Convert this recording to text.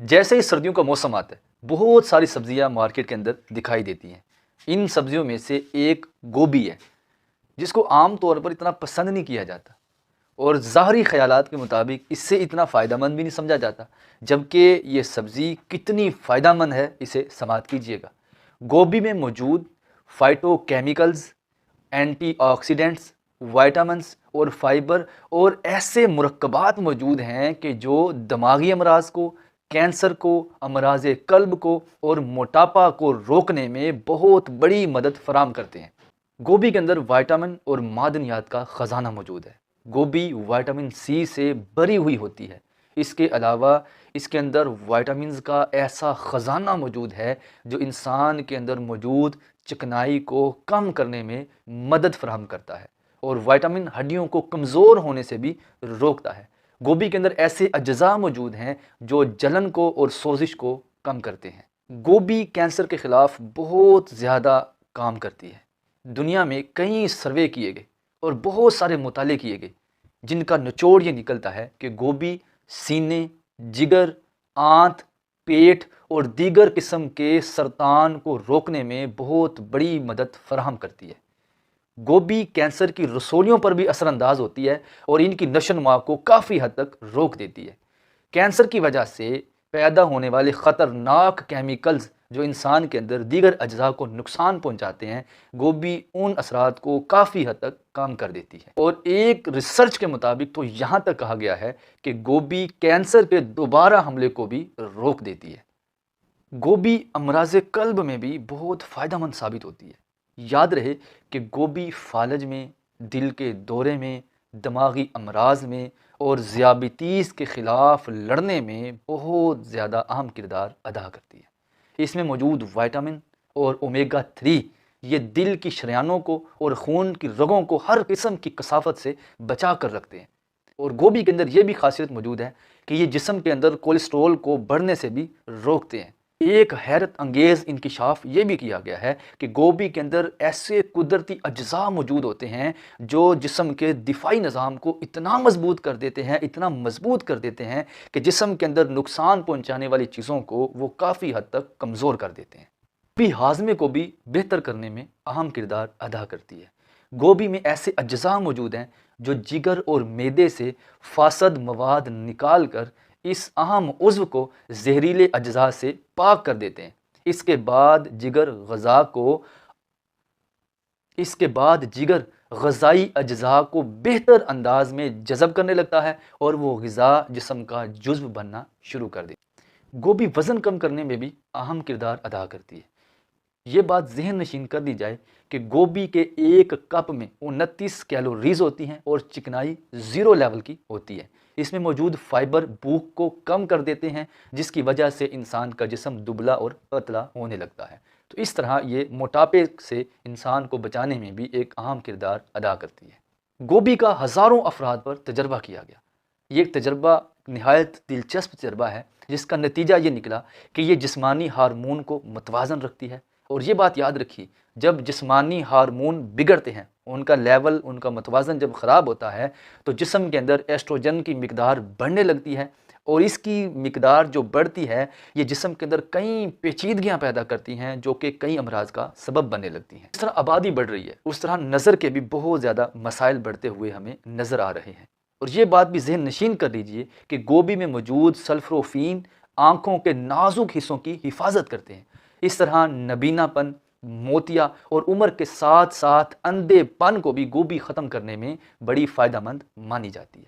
جیسے ہی سردیوں کا موسم آتا ہے بہت ساری سبزیاں مارکیٹ کے اندر دکھائی دیتی ہیں۔ ان سبزیوں میں سے ایک گوبھی ہے جس کو عام طور پر اتنا پسند نہیں کیا جاتا، اور ظاہری خیالات کے مطابق اس سے اتنا فائدہ مند بھی نہیں سمجھا جاتا، جبکہ یہ سبزی کتنی فائدہ مند ہے اسے سماعت کیجئے گا۔ گوبھی میں موجود phytochemicals, antioxidants, vitamins اور فائبر اور ایسے مرکبات موجود ہیں کہ جو دماغی امراض کو، کینسر کو، امراض قلب کو اور موٹاپا کو روکنے میں بہت بڑی مدد فراہم کرتے ہیں۔ گوبھی کے اندر وائٹامن اور معدنیات کا خزانہ موجود ہے۔ گوبھی وائٹامن سی سے بھری ہوئی ہوتی ہے۔ اس کے علاوہ اس کے اندر وائٹامنز کا ایسا خزانہ موجود ہے جو انسان کے اندر موجود چکنائی کو کم کرنے میں مدد فراہم کرتا ہے، اور وائٹامن ہڈیوں کو کمزور ہونے سے بھی روکتا ہے۔ گوبھی کے اندر ایسے اجزاء موجود ہیں جو جلن کو اور سوزش کو کم کرتے ہیں۔ گوبھی کینسر کے خلاف بہت زیادہ کام کرتی ہے۔ دنیا میں کئی سروے کیے گئے اور بہت سارے مطالعے کیے گئے جن کا نچوڑ یہ نکلتا ہے کہ گوبھی سینے، جگر، آنت، پیٹ اور دیگر قسم کے سرطان کو روکنے میں بہت بڑی مدد فراہم کرتی ہے۔ گوبھی کینسر کی رسولیوں پر بھی اثر انداز ہوتی ہے اور ان کی نشو و نما کو کافی حد تک روک دیتی ہے۔ کینسر کی وجہ سے پیدا ہونے والے خطرناک کیمیکلز جو انسان کے اندر دیگر اجزاء کو نقصان پہنچاتے ہیں، گوبھی ان اثرات کو کافی حد تک کم کر دیتی ہے۔ اور ایک ریسرچ کے مطابق تو یہاں تک کہا گیا ہے کہ گوبھی کینسر کے دوبارہ حملے کو بھی روک دیتی ہے۔ گوبھی امراض قلب میں بھی بہت فائدہ مند ثابت ہوتی ہے۔ یاد رہے کہ گوبھی فالج میں، دل کے دورے میں، دماغی امراض میں اور ذیابیطیس کے خلاف لڑنے میں بہت زیادہ اہم کردار ادا کرتی ہے۔ اس میں موجود وائٹامن اور اومیگا 3 یہ دل کی شریانوں کو اور خون کی رگوں کو ہر قسم کی کثافت سے بچا کر رکھتے ہیں۔ اور گوبھی کے اندر یہ بھی خاصیت موجود ہے کہ یہ جسم کے اندر کولیسٹرول کو بڑھنے سے بھی روکتے ہیں۔ ایک حیرت انگیز انکشاف یہ بھی کیا گیا ہے کہ گوبھی کے اندر ایسے قدرتی اجزاء موجود ہوتے ہیں جو جسم کے دفاعی نظام کو اتنا مضبوط کر دیتے ہیں، اتنا مضبوط کر دیتے ہیں کہ جسم کے اندر نقصان پہنچانے والی چیزوں کو وہ کافی حد تک کمزور کر دیتے ہیں۔ گوبھی ہاضمے کو بھی بہتر کرنے میں اہم کردار ادا کرتی ہے۔ گوبھی میں ایسے اجزاء موجود ہیں جو جگر اور معدے سے فاسد مواد نکال کر اس اہم عضو کو زہریلے اجزاء سے پاک کر دیتے ہیں۔ اس کے بعد جگر غذائی اجزاء کو بہتر انداز میں جذب کرنے لگتا ہے اور وہ غذا جسم کا جزو بننا شروع کر دیتی ہے۔ گوبھی وزن کم کرنے میں بھی اہم کردار ادا کرتی ہے۔ یہ بات ذہن نشین کر دی جائے کہ گوبھی کے ایک کپ میں 29 کیلوریز ہوتی ہیں اور چکنائی 0 لیول کی ہوتی ہے۔ اس میں موجود فائبر بھوک کو کم کر دیتے ہیں جس کی وجہ سے انسان کا جسم دبلا اور پتلا ہونے لگتا ہے۔ تو اس طرح یہ موٹاپے سے انسان کو بچانے میں بھی ایک اہم کردار ادا کرتی ہے۔ گوبھی کا ہزاروں افراد پر تجربہ کیا گیا۔ یہ ایک تجربہ نہایت دلچسپ تجربہ ہے جس کا نتیجہ یہ نکلا کہ یہ جسمانی ہارمون کو متوازن رکھتی ہے۔ اور یہ بات یاد رکھی، جب جسمانی ہارمون بگڑتے ہیں، ان کا لیول، ان کا متوازن جب خراب ہوتا ہے تو جسم کے اندر ایسٹروجن کی مقدار بڑھنے لگتی ہے، اور اس کی مقدار جو بڑھتی ہے یہ جسم کے اندر کئی پیچیدگیاں پیدا کرتی ہیں جو کہ کئی امراض کا سبب بننے لگتی ہیں۔ اس طرح آبادی بڑھ رہی ہے، اس طرح نظر کے بھی بہت زیادہ مسائل بڑھتے ہوئے ہمیں نظر آ رہے ہیں۔ اور یہ بات بھی ذہن نشین کر لیجئے کہ گوبھی میں موجود سلفروفین آنکھوں کے نازک حصوں کی حفاظت کرتے ہیں۔ اس طرح نبینا پن، موتیا اور عمر کے ساتھ ساتھ اندھے پن کو بھی گوبھی ختم کرنے میں بڑی فائدہ مند مانی جاتی ہے۔